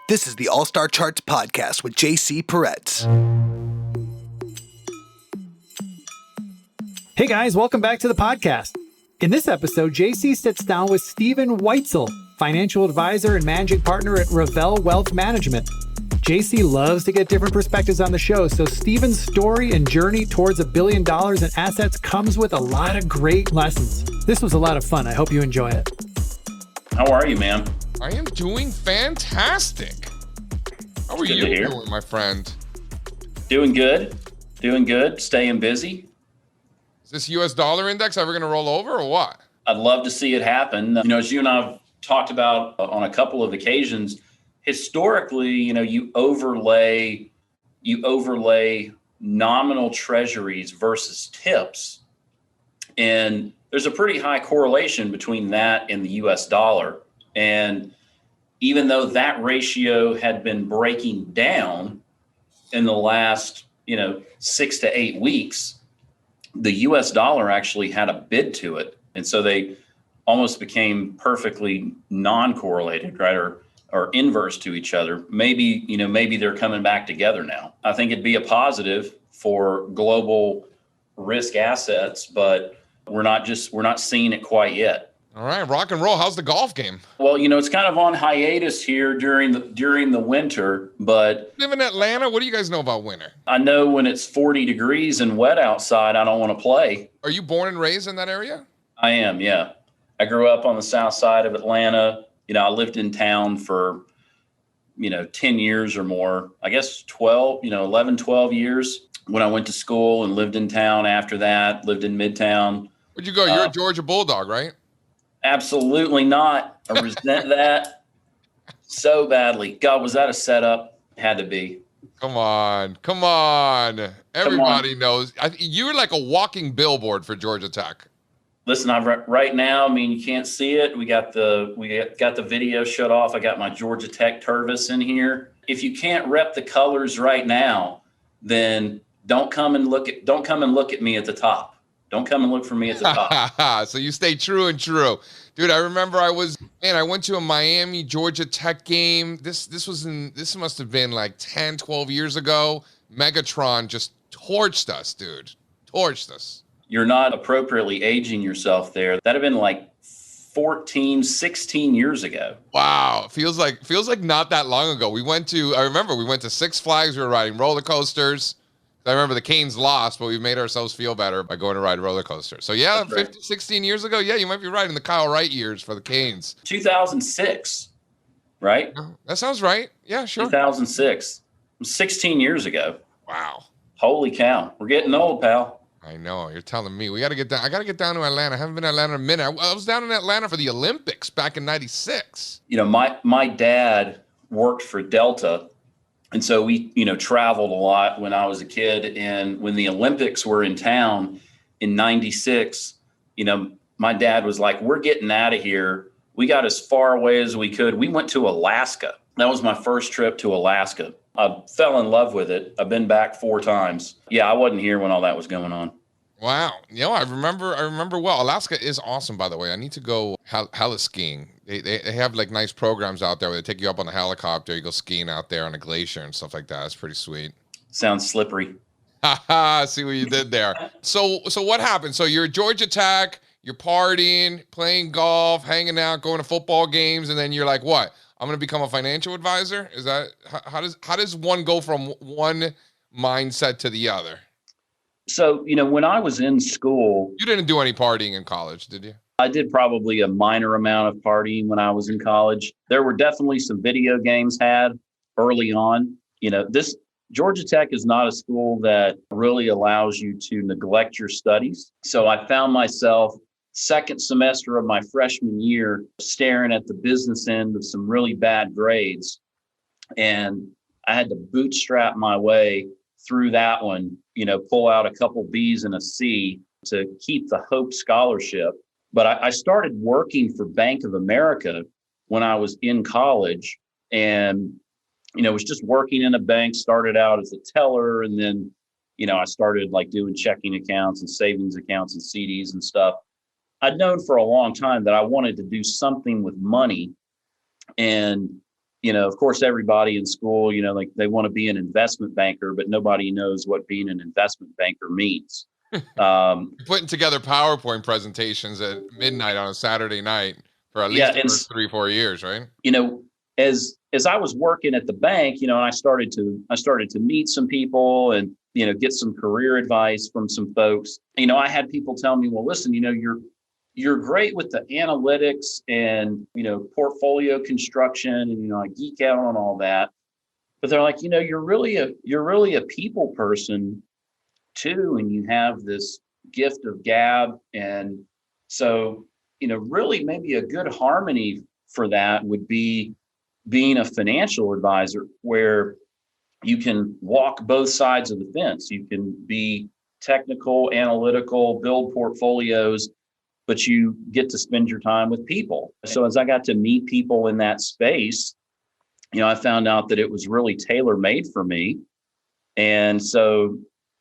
This is the All-Star Charts podcast with JC Peretz. Hey guys, welcome back to the podcast. In this episode, JC sits down with Stephen Weitzel, Financial Advisor and Managing Partner at Reveille Wealth Management. JC loves to get different perspectives on the show, so Stephen's story and journey towards $1 billion in assets comes with a lot of great lessons. This was a lot of fun. I hope you enjoy it. How are you, man? I am doing fantastic. How are you doing, my friend? Doing good. Staying busy. Is this U.S. dollar index ever going to roll over or what? I'd love to see it happen. As you and I have talked about on a couple of occasions, historically, you overlay nominal treasuries versus tips. And there's a pretty high correlation between that and the U.S. dollar. And even though that ratio had been breaking down in the last, 6 to 8 weeks, the U.S. dollar actually had a bid to it. And so they almost became perfectly non-correlated, right? Or inverse to each other. Maybe they're coming back together now. I think it'd be a positive for global risk assets, but we're not seeing it quite yet. All right, rock and roll. How's the golf game? Well, it's kind of on hiatus here during the winter, but Live in Atlanta. What do you guys know about winter? I know when it's 40 degrees and wet outside, I don't want to play. Are you born and raised in that area? I am, yeah. I grew up on the south side of Atlanta. I lived in town for, 10 years or more. I guess 11, 12 years when I went to school and lived in town after that, lived in Midtown. Where'd you go? You're a Georgia Bulldog, right? Absolutely not. I resent that so badly. God, was that a setup? Had to be. Come on. Everybody knows. You were like a walking billboard for Georgia Tech. Listen, right now, you can't see it. We got the video shut off. I got my Georgia Tech Tervis in here. If you can't rep the colors right now, then don't come and look at me at the top. Don't come and look for me at the top. So you stay true and true. Dude, I remember I went to a Miami Georgia Tech game. This must have been like 10, 12 years ago. Megatron just torched us, dude. Torched us. You're not appropriately aging yourself there. That'd have been like 14, 16 years ago. Wow. Feels like not that long ago. I remember we went to Six Flags. We were riding roller coasters. I remember the Canes lost, but we made ourselves feel better by going to ride roller coasters. So yeah, 15, 16 years ago, yeah, you might be right in the Kyle Wright years for the Canes. 2006, right? That sounds right. Yeah, sure. 2006. 16 years ago. Wow. Holy cow. We're getting old, pal. I know. You're telling me. I got to get down to Atlanta. I haven't been to Atlanta in a minute. I was down in Atlanta for the Olympics back in 96. My dad worked for Delta. And so we, traveled a lot when I was a kid. And when the Olympics were in town in 96, my dad was like, we're getting out of here. We got as far away as we could. We went to Alaska. That was my first trip to Alaska. I fell in love with it. I've been back 4 times. Yeah, I wasn't here when all that was going on. Wow. I remember well. Alaska is awesome, by the way. I need to go heli skiing. They have like nice programs out there where they take you up on a helicopter. You go skiing out there on a glacier and stuff like that. It's pretty sweet. Sounds slippery. See what you did there. So what happened? So you're at Georgia Tech, you're partying, playing golf, hanging out, going to football games, and then you're like, what? I'm going to become a financial advisor? Is that how does one go from one mindset to the other? So, when I was in school, you didn't do any partying in college, did you? I did probably a minor amount of partying when I was in college. There were definitely some video games had early on. This Georgia Tech is not a school that really allows you to neglect your studies. So I found myself second semester of my freshman year staring at the business end of some really bad grades. And I had to bootstrap my way through that one, pull out a couple B's and a C to keep the Hope Scholarship. But I started working for Bank of America when I was in college, and, was just working in a bank, started out as a teller. And then, I started like doing checking accounts and savings accounts and CDs and stuff. I'd known for a long time that I wanted to do something with money. And of course, everybody in school, like they want to be an investment banker, but nobody knows what being an investment banker means. Putting together PowerPoint presentations at midnight on a Saturday night for at least the first 3-4 years, right? As I was working at the bank, and I started to meet some people and, get some career advice from some folks. I had people tell me, well, listen, you're great with the analytics and, portfolio construction, and, I geek out on all that. But they're like, you're really a people person too, and you have this gift of gab. And so, really maybe a good harmony for that would be being a financial advisor, where you can walk both sides of the fence. You can be technical, analytical, build portfolios, but you get to spend your time with people. So as I got to meet people in that space, I found out that it was really tailor-made for me. And so,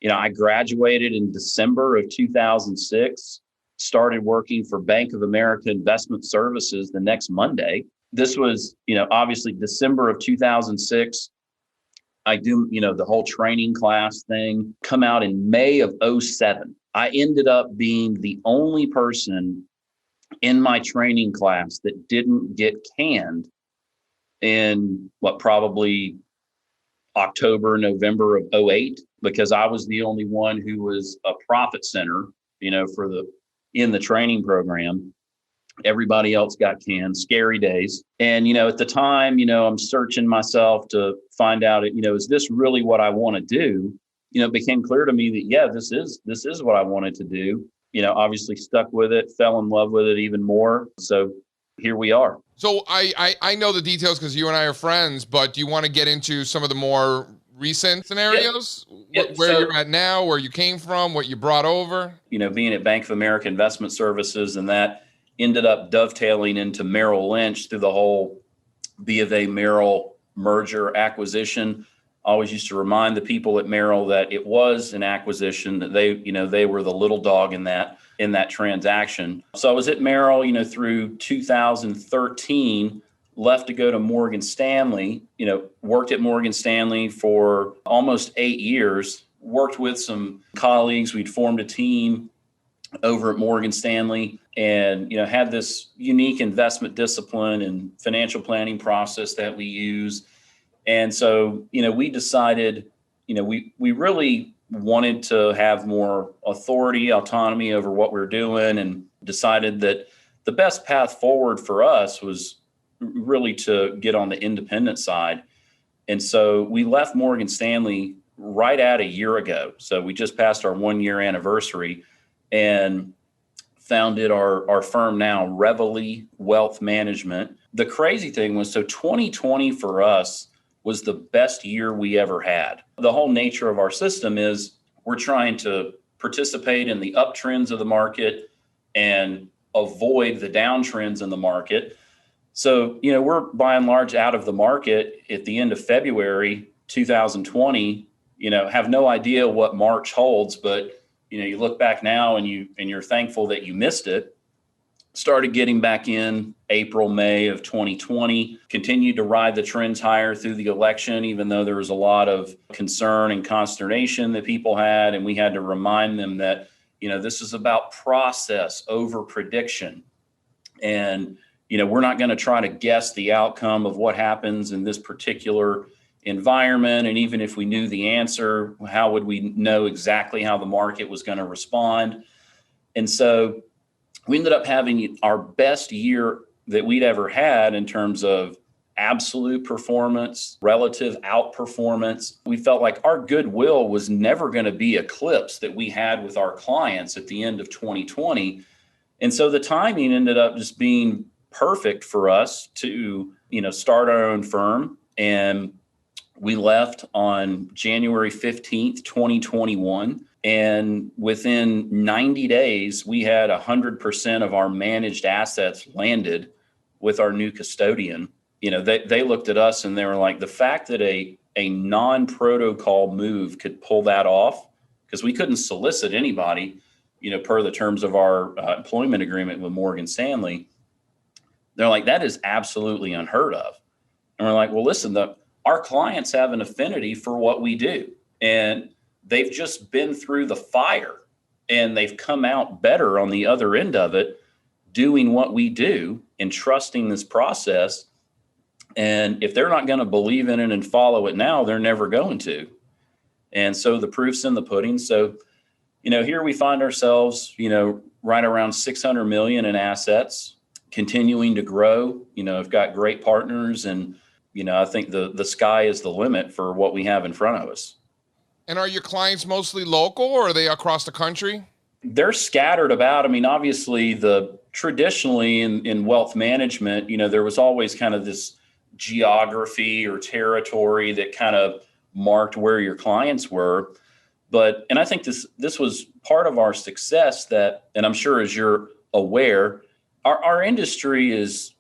I graduated in December of 2006, started working for Bank of America Investment Services the next Monday. This was, obviously December of 2006. I do, the whole training class thing, come out in May of 2007. I ended up being the only person in my training class that didn't get canned in probably October, November of 2008, because I was the only one who was a profit center, in the training program. Everybody else got canned. Scary days. And, at the time, I'm searching myself to find out, is this really what I want to do? It became clear to me that, yeah, this is what I wanted to do. Obviously stuck with it, fell in love with it even more. So here we are. So I know the details because you and I are friends, but do you want to get into some of the more recent scenarios? Where you're at now, where you came from, what you brought over? Being at Bank of America Investment Services, and that ended up dovetailing into Merrill Lynch through the whole B of A Merrill merger acquisition. I always used to remind the people at Merrill that it was an acquisition, that they were the little dog in that transaction. So I was at Merrill, through 2013, left to go to Morgan Stanley, worked at Morgan Stanley for almost 8 years, worked with some colleagues. We'd formed a team over at Morgan Stanley and, had this unique investment discipline and financial planning process that we use. And so, we decided, we really wanted to have more authority, autonomy over what we're doing, and decided that the best path forward for us was really to get on the independent side. And so we left Morgan Stanley right at a year ago. So we just passed our 1-year anniversary and founded our firm now, Reveille Wealth Management. The crazy thing was, 2020 for us was the best year we ever had. The whole nature of our system is we're trying to participate in the uptrends of the market and avoid the downtrends in the market. So, we're by and large out of the market at the end of February 2020, have no idea what March holds, but you look back now and you're thankful that you missed it. Started getting back in April, May of 2020, continued to ride the trends higher through the election, even though there was a lot of concern and consternation that people had. And we had to remind them that, this is about process over prediction. And, we're not going to try to guess the outcome of what happens in this particular environment. And even if we knew the answer, how would we know exactly how the market was going to respond? And so we ended up having our best year that we'd ever had in terms of absolute performance, relative outperformance. We felt like our goodwill was never going to be eclipsed that we had with our clients at the end of 2020. And so the timing ended up just being perfect for us to, start our own firm. And we left on January 15th, 2021. And within 90 days, we had 100% of our managed assets landed with our new custodian. They looked at us and they were like, the fact that a non-protocol move could pull that off, because we couldn't solicit anybody, per the terms of our employment agreement with Morgan Stanley. They're like, that is absolutely unheard of. And we're like, well, listen, our clients have an affinity for what we do, and they've just been through the fire and they've come out better on the other end of it, doing what we do and trusting this process. And if they're not going to believe in it and follow it now, they're never going to. And so the proof's in the pudding. So, here we find ourselves, right around 600 million in assets, continuing to grow. I've got great partners, and, I think the sky is the limit for what we have in front of us. And are your clients mostly local, or are they across the country? They're scattered about. I mean, obviously, traditionally in wealth management, there was always kind of this geography or territory that kind of marked where your clients were. And I think this was part of our success and I'm sure as you're aware, our industry is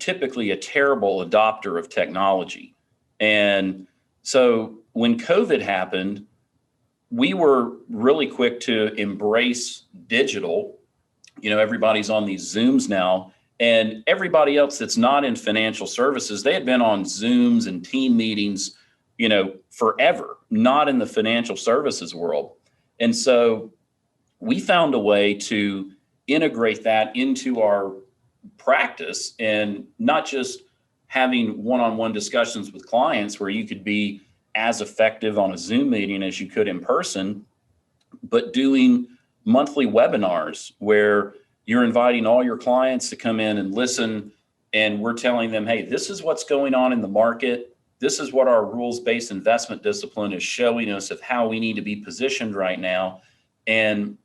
typically a terrible adopter of technology. And so when COVID happened, we were really quick to embrace digital. Everybody's on these Zooms now, and everybody else that's not in financial services, they had been on Zooms and team meetings, forever, not in the financial services world. And so we found a way to integrate that into our practice, and not just having one-on-one discussions with clients where you could be as effective on a Zoom meeting as you could in person, but doing monthly webinars where you're inviting all your clients to come in and listen, and we're telling them, hey, this is what's going on in the market. This is what our rules-based investment discipline is showing us of how we need to be positioned right now. And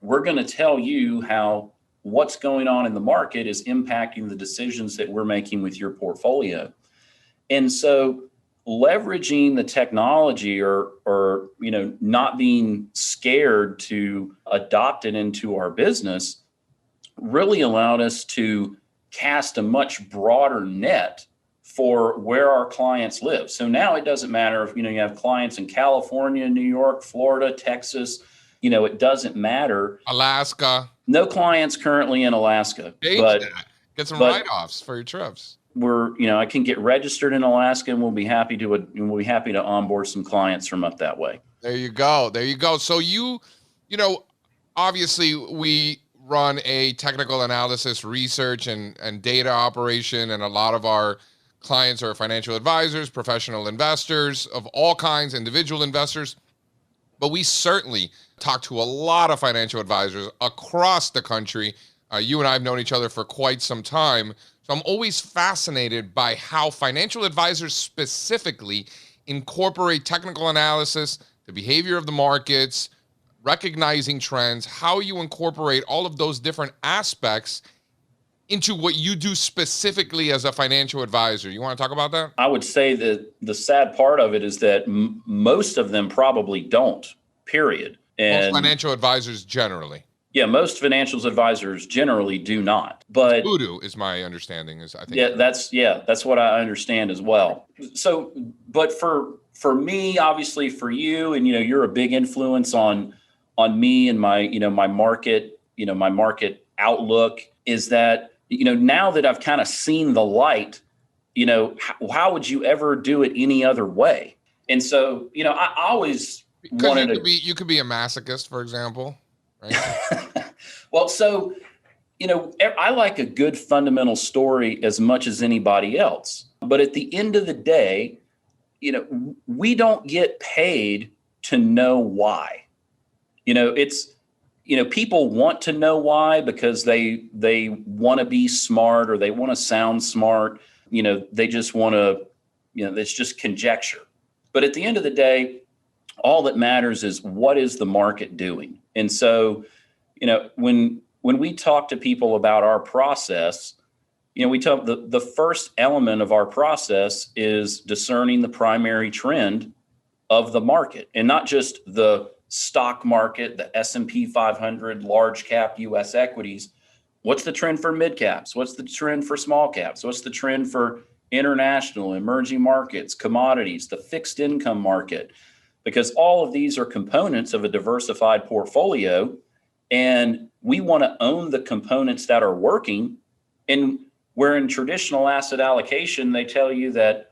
we're going to tell you how what's going on in the market is impacting the decisions that we're making with your portfolio. And so leveraging the technology or not being scared to adopt it into our business really allowed us to cast a much broader net for where our clients live. So now it doesn't matter if you have clients in California, New York, Florida, Texas, it doesn't matter. Alaska. No clients currently in Alaska. Get some write-offs for your trips. I can get registered in Alaska, and we'll be happy to onboard some clients from up that way. There you go. So obviously we run a technical analysis, research, and data operation, and a lot of our clients are financial advisors, professional investors of all kinds, individual investors. But we certainly talk to a lot of financial advisors across the country. You and I have known each other for quite some time. So I'm always fascinated by how financial advisors specifically incorporate technical analysis, the behavior of the markets, recognizing trends, how you incorporate all of those different aspects into what you do specifically as a financial advisor. You want to talk about that? I would say that the sad part of it is that most of them probably don't, period. And most financial advisors generally. Yeah, most financial advisors generally do not. But voodoo is my understanding. That's what I understand as well. So, but for me, obviously for you, and you're a big influence on me and my my market outlook, is that now that I've kind of seen the light, how would you ever do it any other way? And so I always wanted you could be a masochist, for example. Right? Well, so, I like a good fundamental story as much as anybody else. But at the end of the day, we don't get paid to know why. People want to know why because they want to be smart, or they want to sound smart. They just want to, it's just conjecture. But at the end of the day, all that matters is what is the market doing. And so, when we talk to people about our process, we talk the first element of our process is discerning the primary trend of the market, and not just the stock market, the S&P 500, large cap US equities. What's the trend for mid caps? What's the trend for small caps? What's the trend for international, emerging markets, commodities, the fixed income market? Because all of these are components of a diversified portfolio, and we want to own the components that are working. And Where in traditional asset allocation, they tell you that,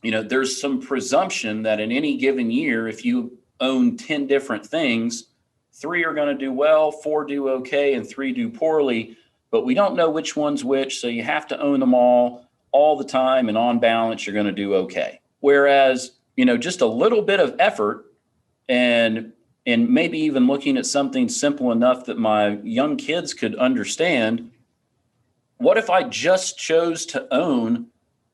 there's some presumption that in any given year, if you own 10 different things, 3 are going to do well, 4 do okay, and 3 do poorly, but we don't know which one's which. So you have to own them all the time. And on balance, you're going to do okay. Whereas, just a little bit of effort and maybe even looking at something simple enough that my young kids could understand, what if I just chose to own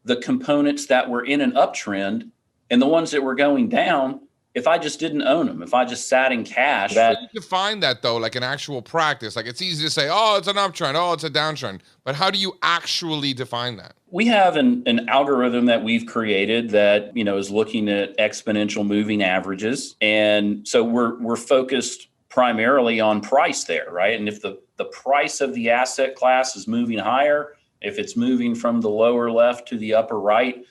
the components that were in an uptrend and the ones that were going down, if I just didn't own them, if I just sat in cash? How do you define that though, like in actual practice? Like it's easy to say, oh, it's an uptrend, oh, it's a downtrend. But how do you actually define that? We have an algorithm that we've created that, is looking at exponential moving averages. And so we're focused primarily on price there, right? And if the price of the asset class is moving higher, if it's moving from the lower left to the upper right,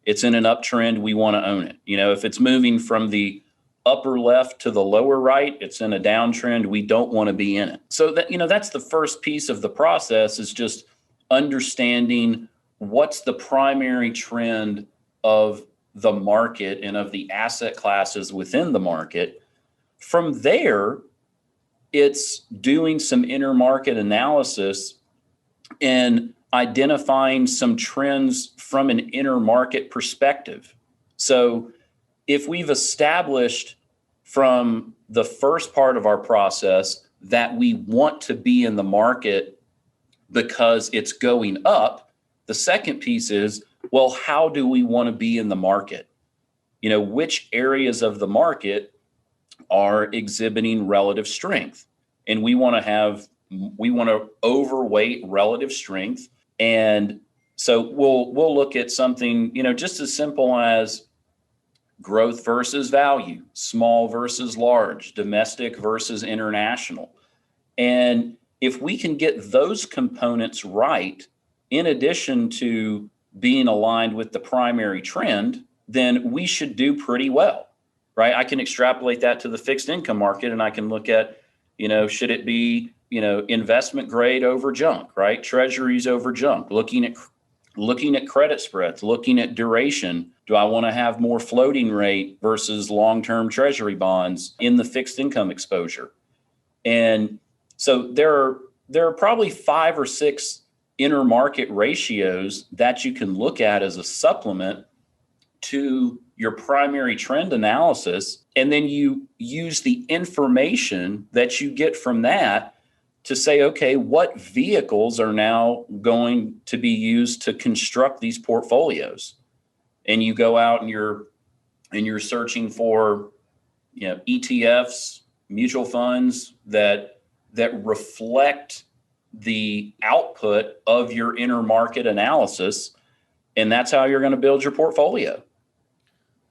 it's in an uptrend, we want to own it. If it's moving from the upper left to the lower right, it's in a downtrend, we don't want to be in it. So that, that's the first piece of the process, is just understanding what's the primary trend of the market and of the asset classes within the market. From there, it's doing some intermarket analysis and identifying some trends from an intermarket perspective. So if we've established from the first part of our process that we want to be in the market because it's going up, the second piece is, well, how do we want to be in the market? Which areas of the market are exhibiting relative strength? And we want to overweight relative strength. And so we'll look at something, just as simple as growth versus value, small versus large, domestic versus international. And if we can get those components right, in addition to being aligned with the primary trend, then we should do pretty well, right? I can extrapolate that to the fixed income market, and I can look at, should it be, investment grade over junk, right? Treasuries over junk, looking at credit spreads, looking at duration. Do I want to have more floating rate versus long-term treasury bonds in the fixed income exposure? And so there are probably 5 or 6 intermarket ratios that you can look at as a supplement to your primary trend analysis. And then you use the information that you get from that to say, okay, what vehicles are now going to be used to construct these portfolios? And you go out and you're searching for, ETFs, mutual funds that reflect the output of your intermarket analysis. And that's how you're going to build your portfolio.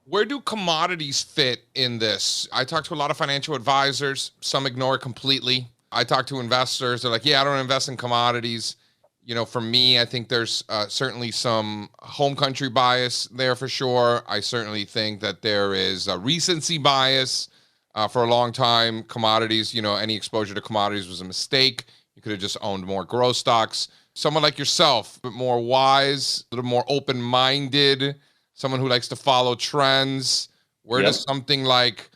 Where do commodities fit in this? I talk to a lot of financial advisors. Some ignore it completely. I talk to investors. They're like, yeah, I don't invest in commodities. For me, I think there's certainly some home country bias there for sure. I certainly think that there is a recency bias. For a long time, commodities, any exposure to commodities was a mistake. You could have just owned more growth stocks. Someone like yourself, a bit more wise, a little more open-minded, someone who likes to follow trends. Where does something like,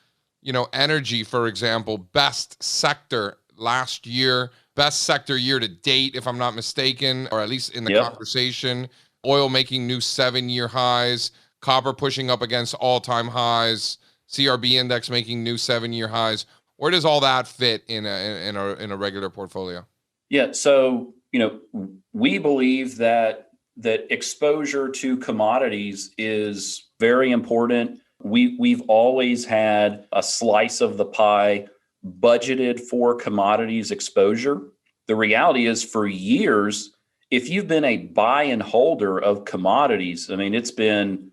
energy, for example, best sector last year, best sector year to date, if I'm not mistaken, or at least in the conversation, oil making new 7-year highs, copper pushing up against all-time highs, CRB index making new 7-year highs. Where does all that fit in a regular portfolio? Yeah, so we believe that exposure to commodities is very important. We've always had a slice of the pie budgeted for commodities exposure. The reality is, for years, if you've been a buy and holder of commodities, it's been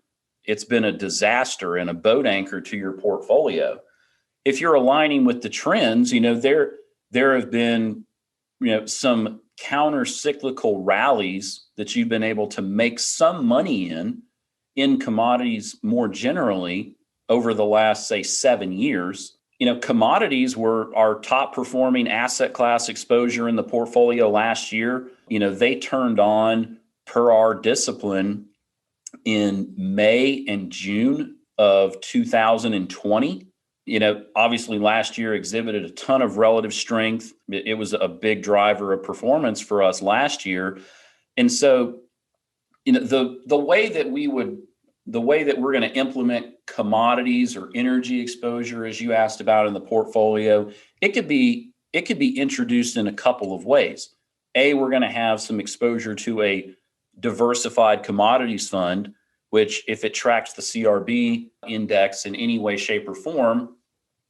a disaster and a boat anchor to your portfolio. If you're aligning with the trends, there have been, some counter-cyclical rallies that you've been able to make some money in commodities more generally over the last, say, 7 years. Commodities were our top performing asset class exposure in the portfolio last year. They turned on per our discipline in May and June of 2020. Obviously last year exhibited a ton of relative strength. It was a big driver of performance for us last year. And so, the way that we're going to implement commodities or energy exposure, as you asked about in the portfolio, it could be introduced in a couple of ways. We're going to have some exposure to a diversified commodities fund, which if it tracks the CRB index in any way, shape, or form,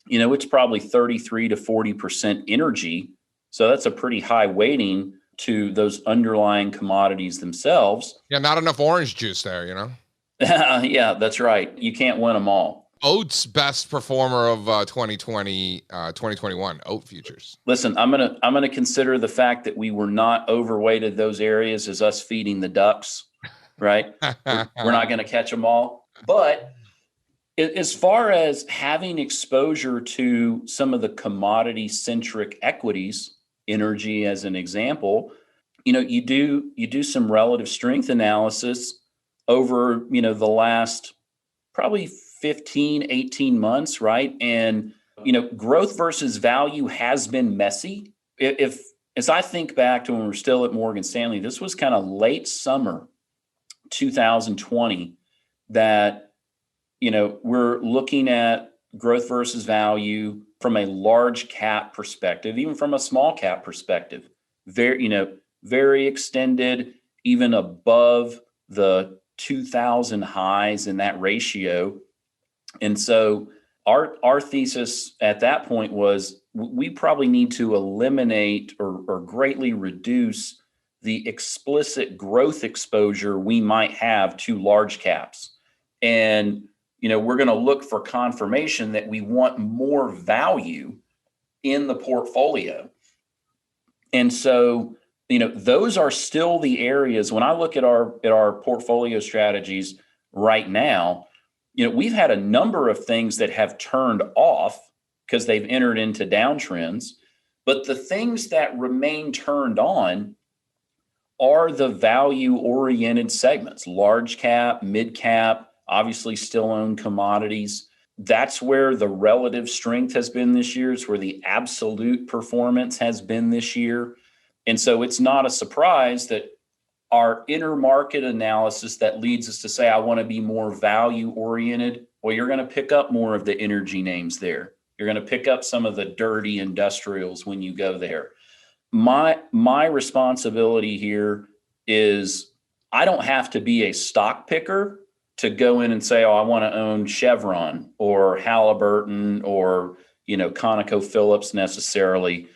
it's probably 33 to 40% energy. So that's a pretty high weighting to those underlying commodities themselves. Yeah, not enough orange juice there, Yeah, that's right. You can't win them all. Oat's best performer of 2021, oat futures. Listen, I'm gonna consider the fact that we were not overweighted those areas as us feeding the ducks, right? We're not going to catch them all. But as far as having exposure to some of the commodity-centric equities, energy as an example, you do some relative strength analysis over, the last probably 15, 18 months, right? And, growth versus value has been messy. As I think back to when we were still at Morgan Stanley, this was kind of late summer 2020 that, we're looking at growth versus value from a large cap perspective, even from a small cap perspective, very extended, even above the 2000 highs in that ratio. And so our thesis at that point was we probably need to eliminate or greatly reduce the explicit growth exposure we might have to large caps. And, we're going to look for confirmation that we want more value in the portfolio. And so, those are still the areas when I look at our portfolio strategies right now, we've had a number of things that have turned off because they've entered into downtrends, but the things that remain turned on are the value-oriented segments, large cap, mid cap, obviously still own commodities. That's where the relative strength has been this year. It's where the absolute performance has been this year. And so it's not a surprise that our inner market analysis that leads us to say, I want to be more value-oriented. Well, you're going to pick up more of the energy names there. You're going to pick up some of the dirty industrials when you go there. My responsibility here is I don't have to be a stock picker to go in and say, I want to own Chevron or Halliburton or, ConocoPhillips necessarily.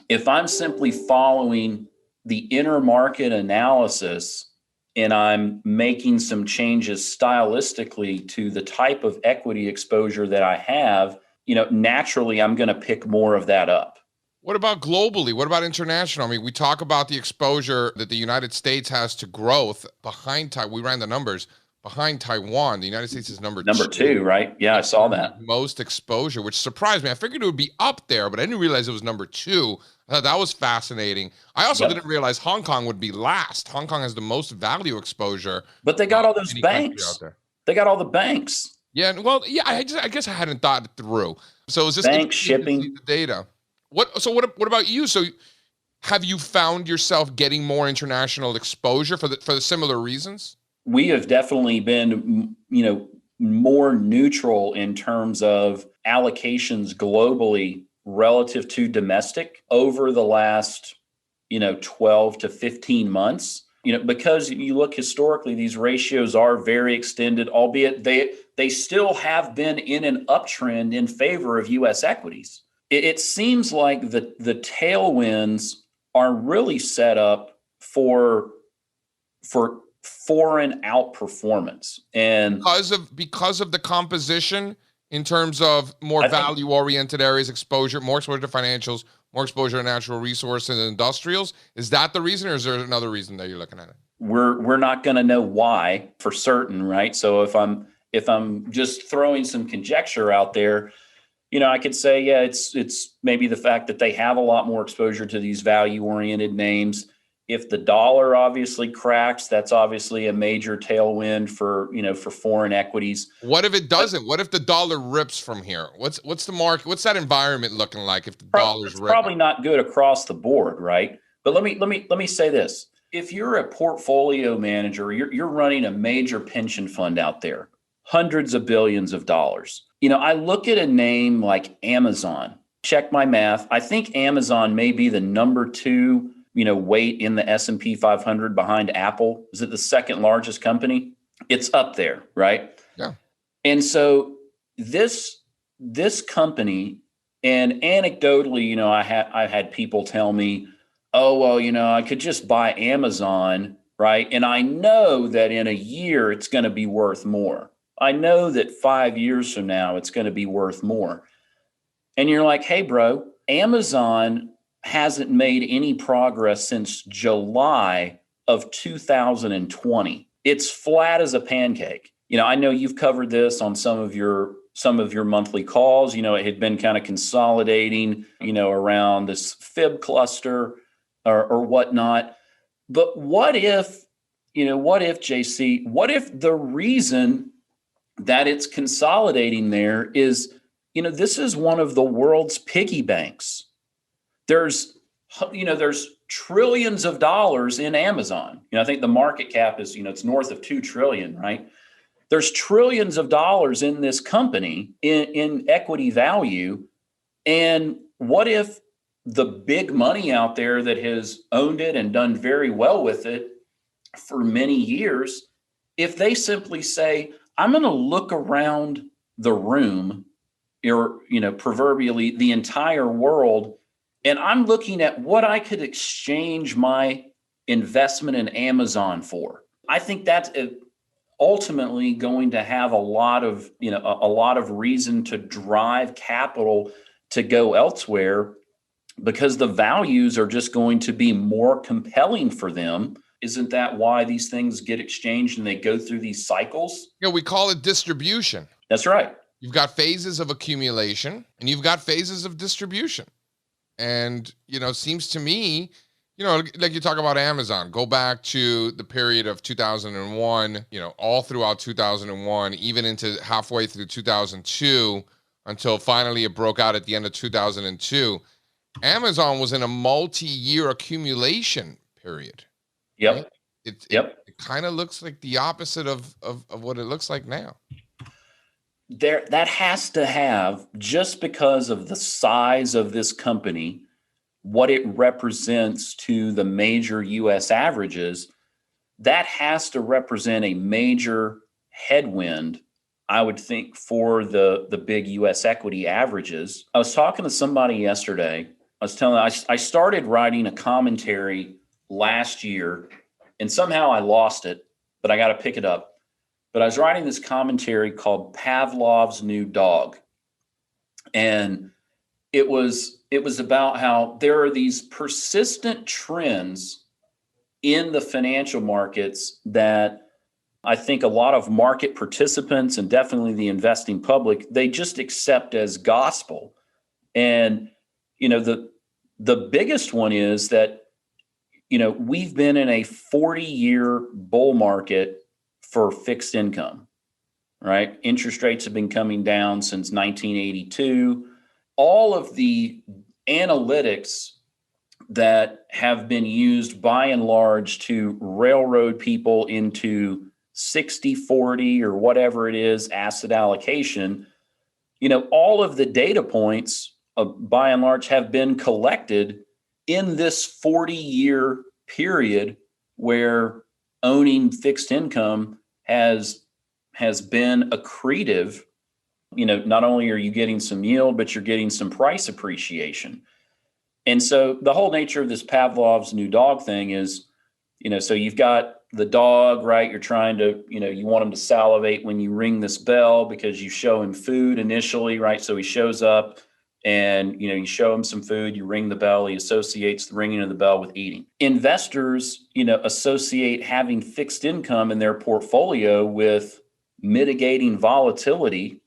If I'm simply following the inner market analysis and I'm making some changes stylistically to the type of equity exposure that I have, naturally I'm going to pick more of that up. What about globally? What about international? I mean, we talk about the exposure that the United States has to growth behind Taiwan. We ran the numbers behind Taiwan. The United States is number two, right? Yeah, I saw that. Most exposure, which surprised me. I figured it would be up there, but I didn't realize it was number 2. I thought that was fascinating. I also didn't realize Hong Kong would be last. Hong Kong has the most value exposure. But they got all those banks out there. They got all the banks. Yeah, well, yeah. I guess I hadn't thought it through. So it was just bank shipping the data. What about you? So have you found yourself getting more international exposure for the similar reasons? We have definitely been, more neutral in terms of allocations globally relative to domestic over the last, 12 to 15 months. Because you look historically, these ratios are very extended, albeit they still have been in an uptrend in favor of U.S. equities. It seems like the tailwinds are really set up for foreign outperformance, and because of the composition in terms of more value oriented areas, exposure, more exposure to financials, more exposure to natural resources and industrials. Is that the reason, or is there another reason that you're looking at it? We're not going to know why for certain, right? So if I'm just throwing some conjecture out there, I could say, it's maybe the fact that they have a lot more exposure to these value oriented names. If the dollar obviously cracks, that's obviously a major tailwind for, for foreign equities. What if it doesn't? What if the dollar rips from here? What's the market? What's that environment looking like if the dollar's It's ripping? probably not good across the board, right? But let me say this. If you're a portfolio manager, you're running a major pension fund out there, hundreds of billions of dollars. I look at a name like Amazon. Check my math. I think Amazon may be the number 2, weight in the S&P 500 behind Apple. Is it the second largest company? It's up there, right? Yeah. And so this company, and anecdotally, I've had people tell me, oh, well, I could just buy Amazon, right? And I know that in a year it's going to be worth more. I know that 5 years from now it's going to be worth more. And you're like, hey, bro, Amazon hasn't made any progress since July of 2020. It's flat as a pancake. I know you've covered this on some of your monthly calls. It had been kind of consolidating, around this fib cluster or whatnot. But what if JC, what if the reason that it's consolidating there is, this is one of the world's piggy banks. There's trillions of dollars in Amazon. I think the market cap is, it's north of 2 trillion, right? There's trillions of dollars in this company in equity value. And what if the big money out there that has owned it and done very well with it for many years, if they simply say, I'm going to look around the room, or, proverbially the entire world, and I'm looking at what I could exchange my investment in Amazon for. I think that's ultimately going to have a lot of reason to drive capital to go elsewhere, because the values are just going to be more compelling for them. Isn't that why these things get exchanged and they go through these cycles? Yeah, we call it distribution. That's right. You've got phases of accumulation and you've got phases of distribution. And, seems to me, like you talk about Amazon, go back to the period of 2001, all throughout 2001, even into halfway through 2002, until finally it broke out at the end of 2002. Amazon was in a multi-year accumulation period. Yep. Right? It kind of looks like the opposite of what it looks like now. That has to have, just because of the size of this company, what it represents to the major U.S. averages, that has to represent a major headwind, I would think, for the big U.S. equity averages. I was talking to somebody yesterday. I started writing a commentary last year, and somehow I lost it, but I got to pick it up. But I was writing this commentary called Pavlov's New Dog. And it was about how there are these persistent trends in the financial markets that I think a lot of market participants, and definitely the investing public, they just accept as gospel. And, the biggest one is that, we've been in a 40-year bull market for fixed income, right? Interest rates have been coming down since 1982. All of the analytics that have been used by and large to railroad people into 60-40 or whatever it is, asset allocation, all of the data points by and large have been collected in this 40-year period where owning fixed income has been accretive. Not only are you getting some yield, but you're getting some price appreciation. And so the whole nature of this Pavlov's new dog thing is, so you've got the dog, right? You're trying to, you want him to salivate when you ring this bell because you show him food initially, right? So he shows up and, you show him some food, you ring the bell, he associates the ringing of the bell with eating. Investors, associate having fixed income in their portfolio with mitigating volatility,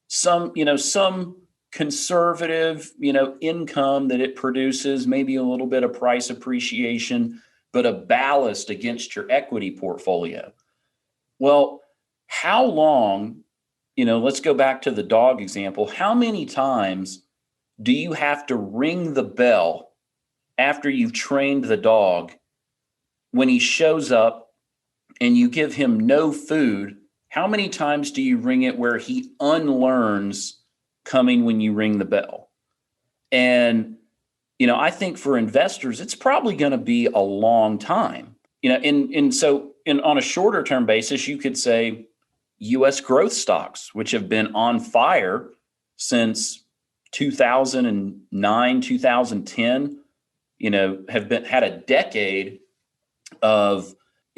some conservative, income that it produces, maybe a little bit of price appreciation. but a ballast against your equity portfolio. Well, how long, let's go back to the dog example. How many times do you have to ring the bell after you've trained the dog when he shows up and you give him no food? How many times do you ring it where he unlearns coming when you ring the bell? And, I think for investors, it's probably going to be a long time, so on a shorter term basis, you could say U.S. growth stocks, which have been on fire since 2009, 2010, had a decade of,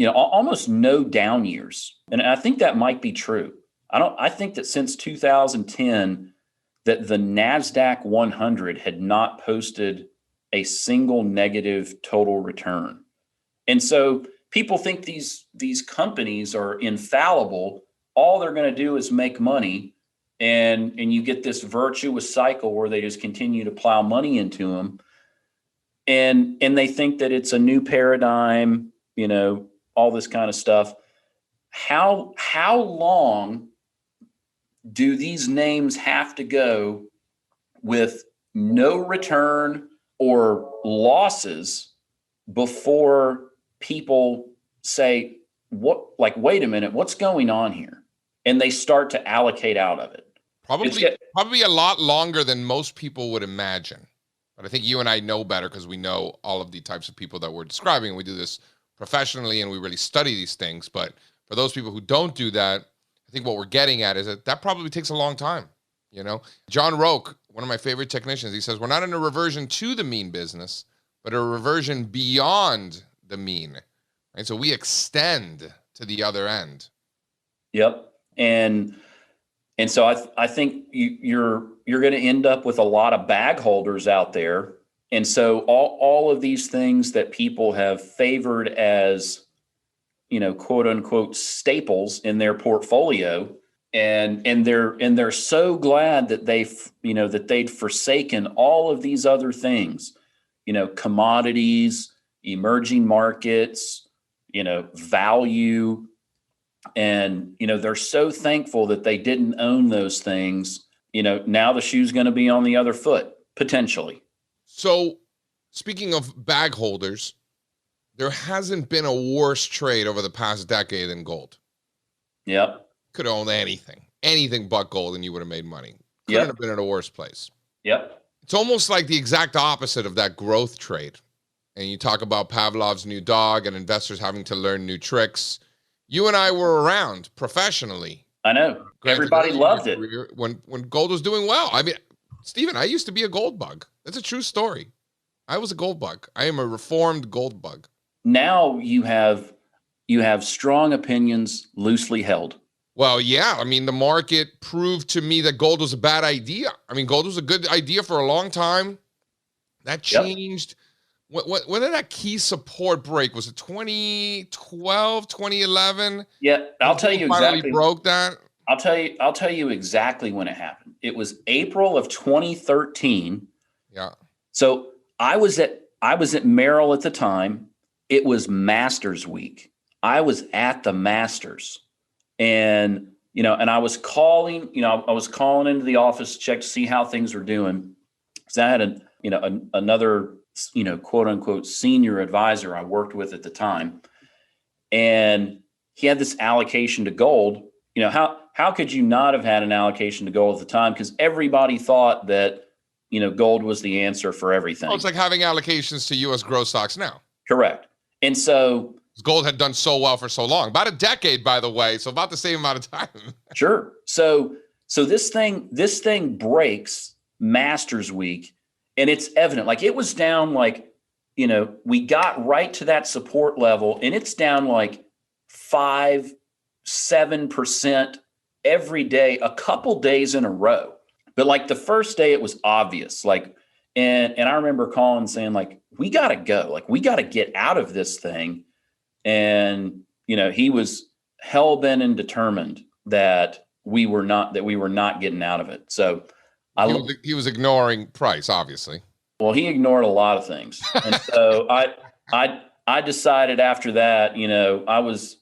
almost no down years. And I think that might be true. I think that since 2010, that the NASDAQ 100 had not posted a single negative total return. And so people think these companies are infallible. All they're going to do is make money. And you get this virtuous cycle where they just continue to plow money into them. And they think that it's a new paradigm, all this kind of stuff. How long do these names have to go with no return or losses before people say, wait a minute, what's going on here? And they start to allocate out of it. Probably a lot longer than most people would imagine. But I think you and I know better because we know all of the types of people that we're describing. We do this professionally and we really study these things. But for those people who don't do that, I think what we're getting at is that probably takes a long time. John Roque, one of my favorite technicians, he says, we're not in a reversion to the mean business, but a reversion beyond the mean. Right? So we extend to the other end. Yep. And so I think you're going to end up with a lot of bag holders out there. And so all of these things that people have favored as, quote unquote staples in their portfolio, and they're so glad that they'd forsaken all of these other things, commodities, emerging markets, value. And, they're so thankful that they didn't own those things. Now the shoe's going to be on the other foot, potentially. So speaking of bag holders, there hasn't been a worse trade over the past decade than gold. Yep. Could have owned anything but gold, and you would have made money. Couldn't have been in a worse place. Yep. It's almost like the exact opposite of that growth trade. And you talk about Pavlov's new dog and investors having to learn new tricks. You and I were around professionally. I know. Everybody loved it. When gold was doing well. I mean, Stephen, I used to be a gold bug. That's a true story. I was a gold bug. I am a reformed gold bug. Now you have strong opinions loosely held. Well, yeah. I mean, the market proved to me that gold was a bad idea. I mean, gold was a good idea for a long time. That changed. When did that key support break? Was it 2012, 2011? Yeah, I'll tell you exactly. Finally broke that. I'll tell you exactly when it happened. It was April of 2013. Yeah. So I was at Merrill at the time. It was Masters Week. I was at the Masters, and I was calling. I was calling into the office to check to see how things were doing. So I had another quote unquote senior advisor I worked with at the time, and he had this allocation to gold. How could you not have had an allocation to gold at the time? Because everybody thought that gold was the answer for everything. Oh, it's like having allocations to U.S. growth stocks now. Correct. And so gold had done so well for so long, about a decade, by the way, so about the same amount of time. Sure. So this thing breaks Masters Week, and it's evident. Like, it was down, we got right to that support level, and it's down 5-7% every day, a couple days in a row. But the first day, it was obvious. And I remember calling and saying, we got to go. We got to get out of this thing. And, he was hell bent and determined that we were not getting out of it. So he was ignoring price, obviously. Well, he ignored a lot of things. And so I I decided after that, I was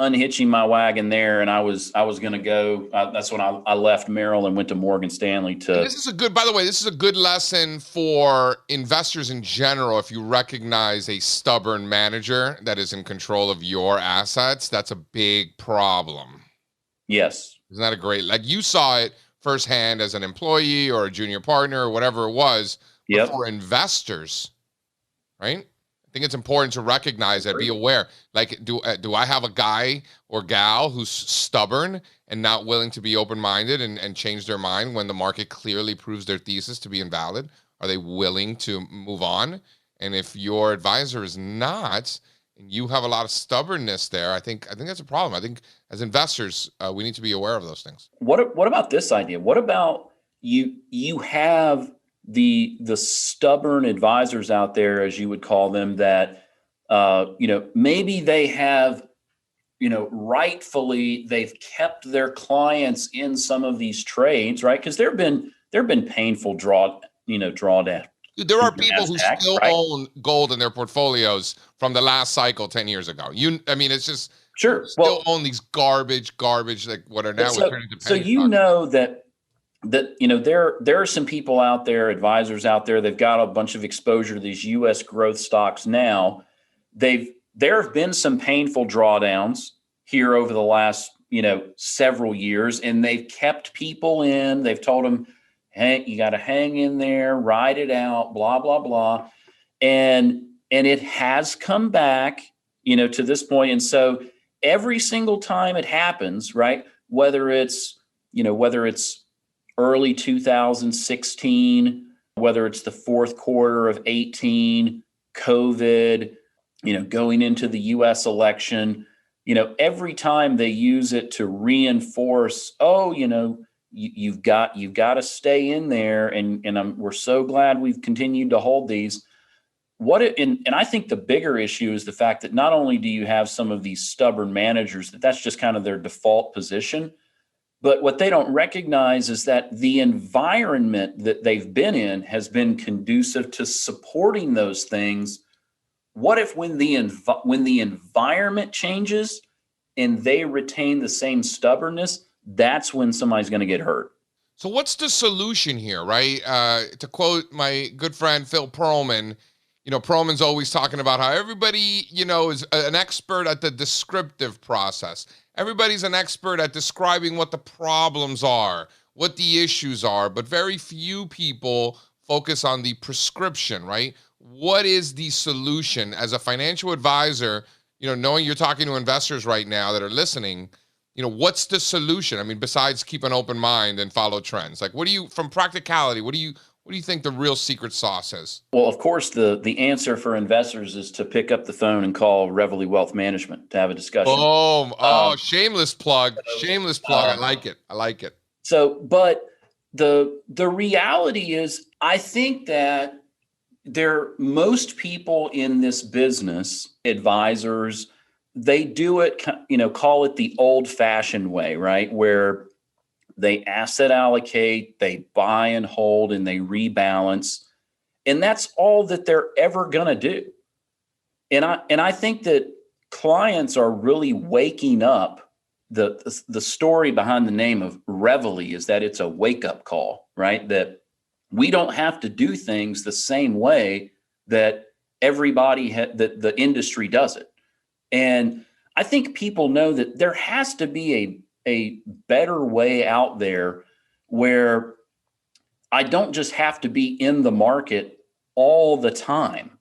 unhitching my wagon there, and I was going to go. That's when I left Merrill and went to Morgan Stanley And this is a good, by the way, this is a good lesson for investors in general. If you recognize a stubborn manager that is in control of your assets, that's a big problem. Yes. Isn't that a great, like you saw it firsthand as an employee or a junior partner or whatever it was, but for investors, right? I think it's important to recognize that, be aware. Like, do I have a guy or gal who's stubborn and not willing to be open-minded and change their mind when the market clearly proves their thesis to be invalid? Are they willing to move on? And if your advisor is not, and you have a lot of stubbornness there, I think that's a problem. I think as investors, we need to be aware of those things. What about this idea? What about you have the stubborn advisors out there, as you would call them, that maybe they have, rightfully they've kept their clients in some of these trades, right? Because there've been painful drawdown. There are people who still own gold in their portfolios from the last cycle 10 years ago. It's just still own these garbage like what are now turning into penny so stocks. There are some people out there, advisors out there, they've got a bunch of exposure to these U.S. growth stocks now. There have been some painful drawdowns here over the last, several years, and they've kept people in. They've told them, hey, you got to hang in there, ride it out, blah, blah, blah. And it has come back, to this point. And so every single time it happens, right, whether it's early 2016, whether it's the fourth quarter of 18, COVID, going into the U.S. election, every time they use it to reinforce, you've got to stay in there, and we're so glad we've continued to hold these. And I think the bigger issue is the fact that not only do you have some of these stubborn managers that's just kind of their default position, but what they don't recognize is that the environment that they've been in has been conducive to supporting those things. What if when the environment changes and they retain the same stubbornness, that's when somebody's going to get hurt? So what's the solution here, right? To quote my good friend Phil Perlman, Perlman's always talking about how everybody, is an expert at the descriptive process. Everybody's an expert at describing what the problems are, what the issues are, but very few people focus on the prescription, right? What is the solution as a financial advisor, knowing you're talking to investors right now that are listening, what's the solution? Besides keep an open mind and follow trends, like from practicality, what do you think the real secret sauce is? Well, of course, the answer for investors is to pick up the phone and call Reveille Wealth Management to have a discussion. Boom. Shameless plug. I like it. So, but the reality is, I think that most people in this business, advisors, they do it, call it the old-fashioned way, right? Where they asset allocate, they buy and hold, and they rebalance. And that's all that they're ever going to do. And I think that clients are really waking up. The story behind the name of Reveille is that it's a wake-up call, right? That we don't have to do things the same way that everybody, that the industry does it. And I think people know that there has to be a better way out there where I don't just have to be in the market all the time.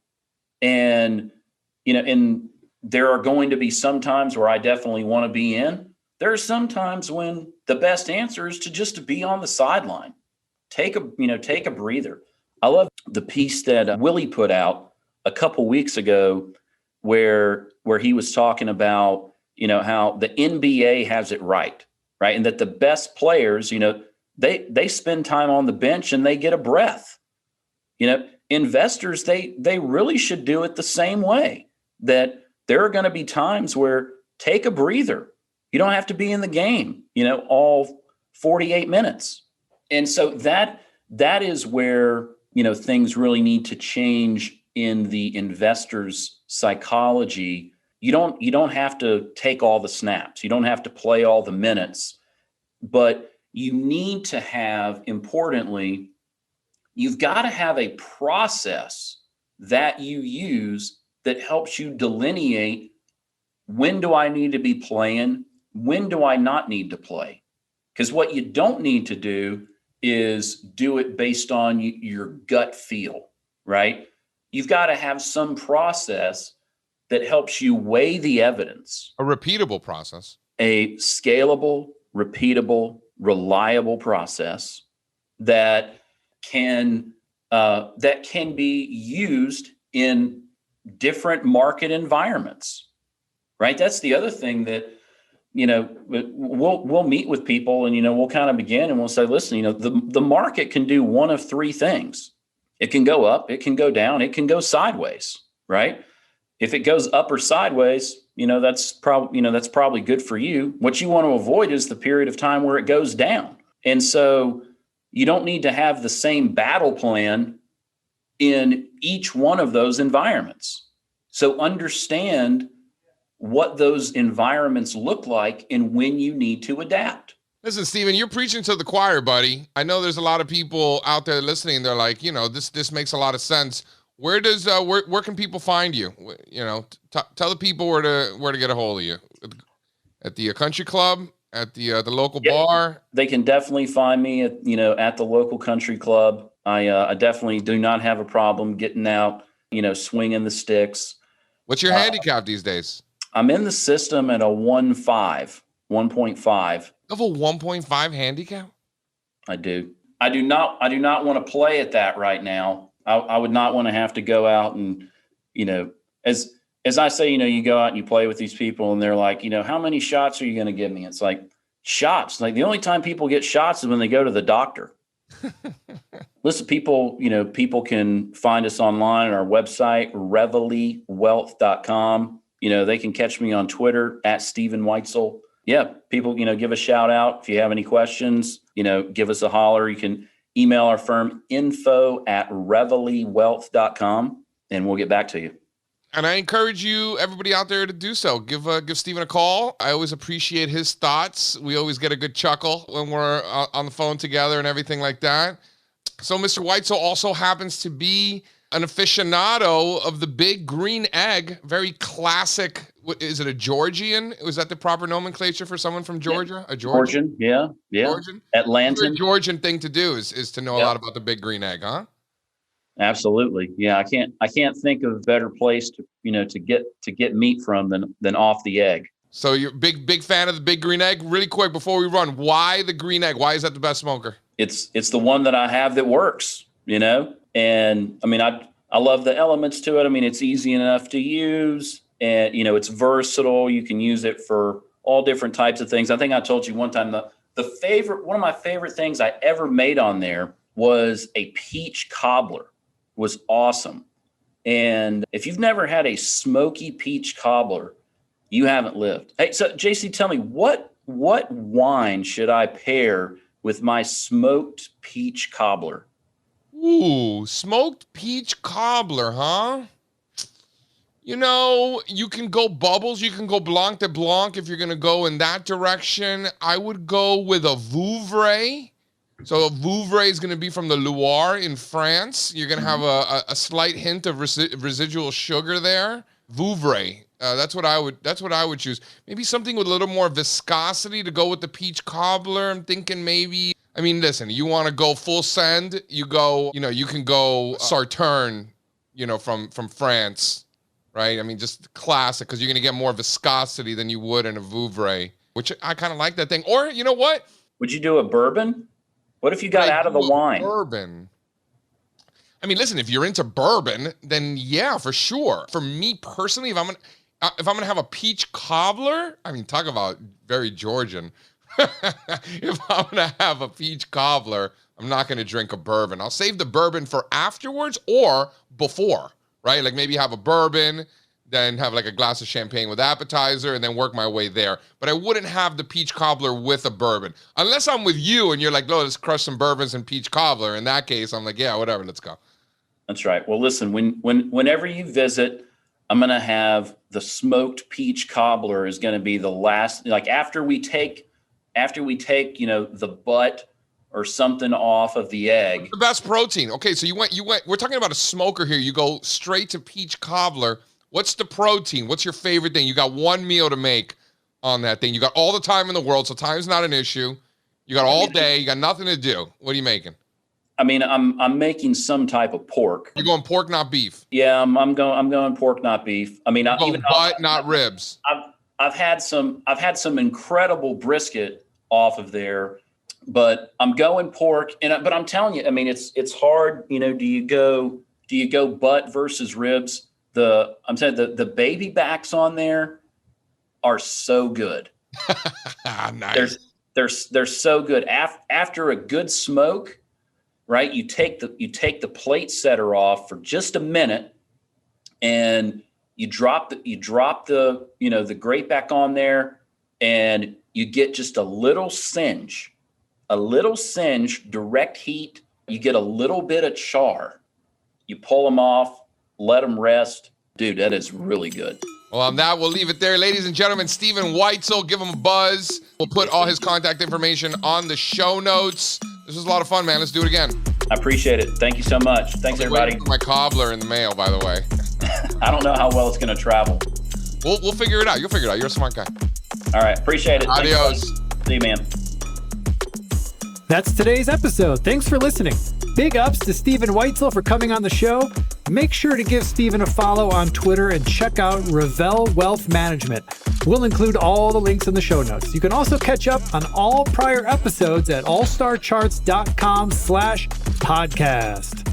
And, and there are going to be some times where I definitely want to be in. There are some times when the best answer is to be on the sideline. Take a breather. I love the piece that Willie put out a couple weeks ago where he was talking about, how the NBA has it right? And that the best players, they spend time on the bench and they get a breath. Investors, they really should do it the same way, that there are going to be times where take a breather. You don't have to be in the game, all 48 minutes. And so that is where, things really need to change in the investor's psychology, you don't have to take all the snaps. You don't have to play all the minutes, but you need to have, importantly, you've got to have a process that you use that helps you delineate, when do I need to be playing? When do I not need to play? Because what you don't need to do is do it based on your gut feel, right? You've got to have some process that helps you weigh the evidence. A repeatable process. A scalable, repeatable, reliable process that can be used in different market environments, right? That's the other thing that, we'll meet with people and, we'll kind of begin and we'll say, listen, the market can do one of three things. It can go up, it can go down, it can go sideways, right? If it goes up or sideways, that's probably good for you. What you want to avoid is the period of time where it goes down. And so you don't need to have the same battle plan in each one of those environments. So understand what those environments look like and when you need to adapt. Listen, Stephen, you're preaching to the choir, buddy. I know there's a lot of people out there listening. They're like, this makes a lot of sense. Where can people find you? Tell the people where to get a hold of you. At the country club, at the local bar. They can definitely find me at the local country club. I definitely do not have a problem getting out, swinging the sticks. What's your handicap these days? I'm in the system at a 1.5. You have a 1.5 handicap? I do. I do not want to play at that right now. I would not want to have to go out and, as I say, you go out and you play with these people and they're like, how many shots are you going to give me? It's like, shots. Like, the only time people get shots is when they go to the doctor. Listen, people can find us online on our website, reveillewealth.com. They can catch me on Twitter at Stephen Weitzel. Yeah, people, give a shout out. If you have any questions, give us a holler. You can email our firm, info@reveillewealth.com, and we'll get back to you. And I encourage everybody out there, to do so. Give Stephen a call. I always appreciate his thoughts. We always get a good chuckle when we're on the phone together and everything like that. So Mr. Weitzel also happens to be an aficionado of the big green egg, very classic. Is it a Georgian? Was that the proper nomenclature for someone from Georgia? Yeah. A Georgian, yeah. Georgian? Atlantan. A Georgian thing to do is to know a lot about the big green egg, huh? Absolutely. Yeah, I can't think of a better place to get meat from than off the egg. So you're big fan of the big green egg. Really quick before we run, why the green egg? Why is that the best smoker? It's the one that I have that works, And I mean, I love the elements to it. I mean, it's easy enough to use, and it's versatile. You can use it for all different types of things. I think I told you one time one of my favorite things I ever made on there was a peach cobbler. It was awesome. And if you've never had a smoky peach cobbler, you haven't lived. Hey, so JC, tell me what wine should I pair with my smoked peach cobbler? Ooh, smoked peach cobbler, huh? You can go bubbles. You can go Blanc de Blanc if you're going to go in that direction. I would go with a Vouvray. So a Vouvray is going to be from the Loire in France. You're going to have a slight hint of residual sugar there. Vouvray. That's what I would choose. Maybe something with a little more viscosity to go with the peach cobbler. I'm thinking maybe. I mean, listen, you want to go full send, you can go Sauterne, from France, right? I mean, just classic, because you're going to get more viscosity than you would in a Vouvray, which I kind of like that thing. Or, you know what? Would you do a bourbon? What if you got out of the wine? Bourbon. I mean, listen, if you're into bourbon, then yeah, for sure. For me personally, if I'm gonna have a peach cobbler, I mean, talk about very Georgian. If I'm going to have a peach cobbler, I'm not going to drink a bourbon. I'll save the bourbon for afterwards or before, right? Like maybe have a bourbon, then have like a glass of champagne with appetizer, and then work my way there. But I wouldn't have the peach cobbler with a bourbon. Unless I'm with you and you're like, let's crush some bourbons and peach cobbler. In that case, I'm like, yeah, whatever, let's go. That's right. Well, listen, whenever you visit, I'm going to have the smoked peach cobbler is going to be the last, like after we take, the butt or something off of the egg. The best protein. Okay. So you went, we're talking about a smoker here. You go straight to peach cobbler. What's the protein? What's your favorite thing? You got one meal to make on that thing. You got all the time in the world. So time's not an issue. You got all day. You got nothing to do. What are you making? I mean, I'm making some type of pork. You're going pork, not beef. Yeah, I'm going pork, not beef. I mean, butt, not ribs. I've had some incredible brisket off of there, but I'm going pork. But I'm telling you, I mean, it's hard. You know, do you go butt versus ribs? I'm saying the baby backs on there are so good. Nice. They're so good. After a good smoke, right? You take the plate setter off for just a minute, and you drop the the grate back on there, and you get just a little singe, direct heat. You get a little bit of char. You pull them off, let them rest. Dude, that is really good. Well, on that, we'll leave it there. Ladies and gentlemen, Stephen Weitzel, give him a buzz. We'll put all his contact information on the show notes. This was a lot of fun, man. Let's do it again. I appreciate it. Thank you so much. Thanks, everybody. Waiting for my cobbler in the mail, by the way. I don't know how well it's going to travel. We'll figure it out. You'll figure it out. You're a smart guy. All right. Appreciate it. Adios. See you, man. That's today's episode. Thanks for listening. Big ups to Stephen Weitzel for coming on the show. Make sure to give Stephen a follow on Twitter and check out Reveille Wealth Management. We'll include all the links in the show notes. You can also catch up on all prior episodes at allstarcharts.com/podcast.